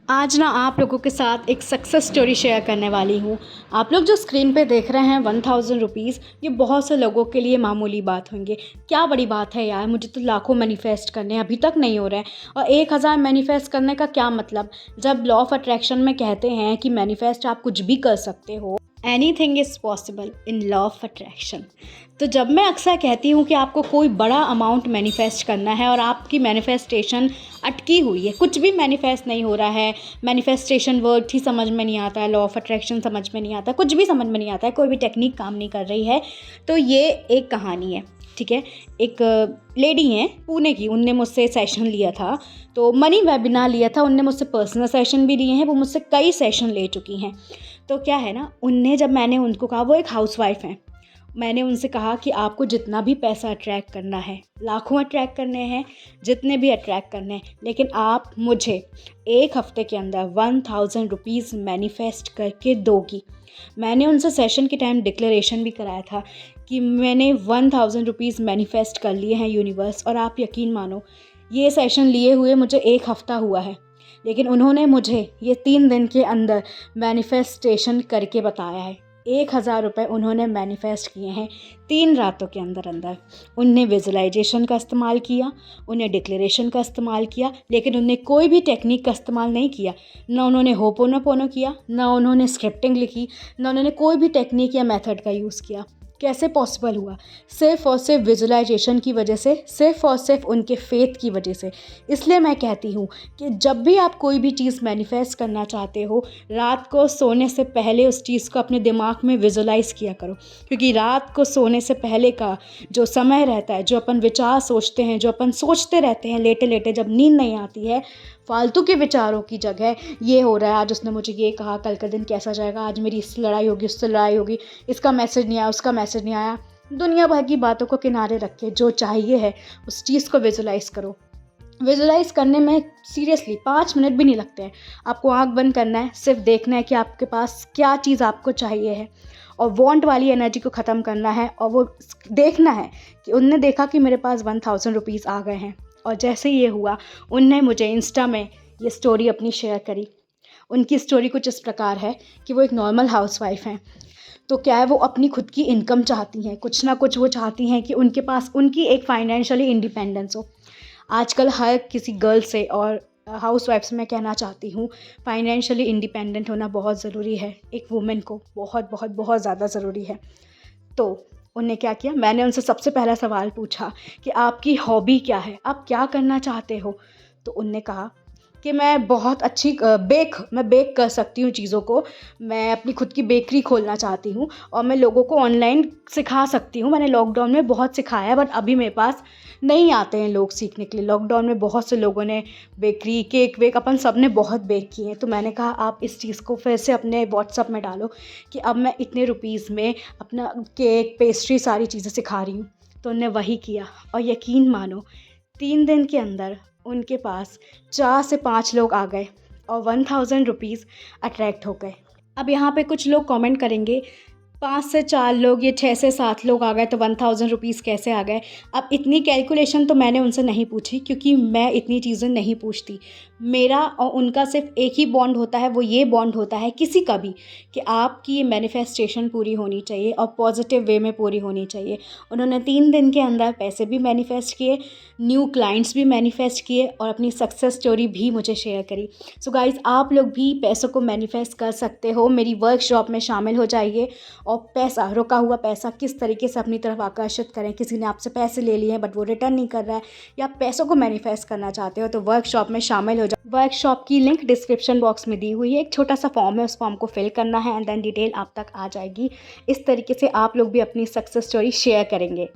आज ना आप लोगों के साथ एक सक्सेस स्टोरी शेयर करने वाली हूँ। आप लोग जो स्क्रीन पे देख रहे हैं 1000 रुपीज़, ये बहुत से लोगों के लिए मामूली बात होंगे। क्या बड़ी बात है यार, मुझे तो लाखों मैनिफेस्ट करने हैं, अभी तक नहीं हो रहे हैं। और 1000 मैनिफेस्ट करने का क्या मतलब? जब लॉ ऑफ अट्रैक्शन में कहते हैं कि मैनिफेस्ट आप कुछ भी कर सकते हो, anything is possible in law of attraction. तो जब मैं अक्सर कहती हूँ कि आपको कोई बड़ा अमाउंट मैनिफेस्ट करना है और आपकी मैनिफेस्टेशन अटकी हुई है, कुछ भी मैनिफेस्ट नहीं हो रहा है, मैनिफेस्टेशन वर्ड ही समझ में नहीं आता है, लॉ ऑफ अट्रैक्शन समझ में नहीं आता, कुछ भी समझ में नहीं आता है, कोई भी टेक्निक काम नहीं कर रही है, तो ये एक कहानी है। ठीक है, एक लेडी हैं पुणे की, उनने मुझसे सेशन लिया था, तो मनी वेबिनार लिया था, उनने मुझसे पर्सनल सेशन भी लिए हैं, वो मुझसे कई सेशन ले चुकी हैं। तो क्या है ना, जब मैंने उनको कहा, वो एक हाउसवाइफ हैं, मैंने उनसे कहा कि आपको जितना भी पैसा अट्रैक्ट करना है, लाखों अट्रैक्ट करने हैं, जितने भी अट्रैक्ट करने हैं, लेकिन आप मुझे एक हफ्ते के अंदर 1000 रुपीज़ मैनिफेस्ट करके दोगी। मैंने उनसे सेशन के टाइम डिक्लेरेशन भी कराया था कि मैंने 1000 रुपीज़ मैनिफेस्ट कर लिए हैं यूनिवर्स। और आप यकीन मानो, ये सेशन लिए हुए मुझे एक हफ़्ता हुआ है, लेकिन उन्होंने मुझे ये 3 दिन के अंदर मैनिफेस्टेशन करके बताया है। 1000 रुपये उन्होंने मैनिफेस्ट किए हैं 3 रातों के अंदर अंदर। उनने विजुअलाइजेशन का इस्तेमाल किया, उन्हें डिक्लेरेशन का इस्तेमाल किया, लेकिन उनने कोई भी टेक्निक का इस्तेमाल नहीं किया। ना उन्होंने होपोनोपोनो किया, ना उन्होंने स्क्रिप्टिंग लिखी, ना उन्होंने कोई भी टेक्निक या मेथड का यूज़ किया। कैसे पॉसिबल हुआ? सिर्फ़ और सिर्फ विजुअलाइजेशन की वजह से, सिर्फ़ और सिर्फ उनके फेथ की वजह से। इसलिए मैं कहती हूँ कि जब भी आप कोई भी चीज़ मैनिफेस्ट करना चाहते हो, रात को सोने से पहले उस चीज़ को अपने दिमाग में विजुअलाइज़ किया करो, क्योंकि रात को सोने से पहले का जो समय रहता है, जो अपन विचार सोचते हैं, जो अपन सोचते रहते हैं लेटे लेटे जब नींद नहीं आती है, फालतू के विचारों की जगह ये हो रहा है, आज उसने मुझे ये कहा, कल का दिन कैसा जाएगा, आज मेरी इससे लड़ाई होगी, उससे लड़ाई होगी, इसका मैसेज नहीं आया, उसका मैसेज नहीं आया, दुनिया भर की बातों को किनारे रख के जो चाहिए है उस चीज़ को विजुअलाइज़ करो। विजुअलाइज़ करने में सीरियसली 5 मिनट भी नहीं लगते हैं। आपको आँख बंद करना है, सिर्फ देखना है कि आपके पास क्या चीज़ आपको चाहिए है, और वांट वाली एनर्जी को ख़त्म करना है, और वो देखना है कि उनने देखा कि मेरे पास 1000 रुपीज़ आ गए हैं। और जैसे ये हुआ, उनने मुझे इंस्टा में ये स्टोरी अपनी शेयर करी। उनकी स्टोरी कुछ इस प्रकार है कि वो एक नॉर्मल हाउसवाइफ हैं। तो क्या है, वो अपनी खुद की इनकम चाहती हैं, कुछ ना कुछ वो चाहती हैं कि उनके पास उनकी एक फाइनेंशियली इंडिपेंडेंस हो। आजकल हर किसी गर्ल से और हाउसवाइफ से मैं कहना चाहती हूँ, फाइनेंशियली इंडिपेंडेंट होना बहुत ज़रूरी है। एक वुमेन को बहुत बहुत बहुत ज़्यादा ज़रूरी है। तो उन्होंने क्या किया, मैंने उनसे सबसे पहला सवाल पूछा कि आपकी हॉबी क्या है, आप क्या करना चाहते हो? तो उन्होंने कहा कि मैं बहुत अच्छी मैं बेक कर सकती हूँ चीज़ों को, मैं अपनी खुद की बेकरी खोलना चाहती हूँ और मैं लोगों को ऑनलाइन सिखा सकती हूँ। मैंने लॉकडाउन में बहुत सिखाया, बट अभी मेरे पास नहीं आते हैं लोग सीखने के लिए। लॉकडाउन में बहुत से लोगों ने बेकरी, केक वेक, अपन सब ने बहुत बेक किए हैं। तो मैंने कहा आप इस चीज़ को फिर से अपने व्हाट्सअप में डालो कि अब मैं इतने रुपीज़ में अपना केक, पेस्ट्री, सारी चीज़ें सिखा रही हूँ। तो उन्होंने वही किया, और यकीन मानो 3 दिन के अंदर उनके पास 4 से 5 लोग आ गए और 1000 रुपीज़ अट्रैक्ट हो गए। अब यहाँ पे कुछ लोग कमेंट करेंगे, 5 से 4 लोग, ये 6 से 7 लोग आ गए तो 1000 रुपीज़ कैसे आ गए? अब इतनी कैलकुलेशन तो मैंने उनसे नहीं पूछी, क्योंकि मैं इतनी चीज़ें नहीं पूछती। मेरा और उनका सिर्फ एक ही बॉन्ड होता है, वो ये बॉन्ड होता है किसी का भी, कि आपकी ये मैनिफेस्टेशन पूरी होनी चाहिए और पॉजिटिव वे में पूरी होनी चाहिए। उन्होंने 3 दिन के अंदर पैसे भी मैनिफेस्ट किए, न्यू क्लाइंट्स भी मैनिफेस्ट किए, और अपनी सक्सेस स्टोरी भी मुझे शेयर करी। सो गाइज़, आप लोग भी पैसों को मैनिफेस्ट कर सकते हो। मेरी वर्कशॉप में शामिल हो जाइए, और पैसा, रुका हुआ पैसा किस तरीके से अपनी तरफ आकर्षित करें। किसी ने आपसे पैसे ले लिए हैं बट वो रिटर्न नहीं कर रहा है, या आप पैसों को मैनिफेस्ट करना चाहते हो, तो वर्कशॉप में शामिल हो जाओ। वर्कशॉप की लिंक डिस्क्रिप्शन बॉक्स में दी हुई है। एक छोटा सा फॉर्म है, उस फॉर्म को फिल करना है, एंड देन डिटेल आप तक आ जाएगी। इस तरीके से आप लोग भी अपनी सक्सेस स्टोरी शेयर करेंगे।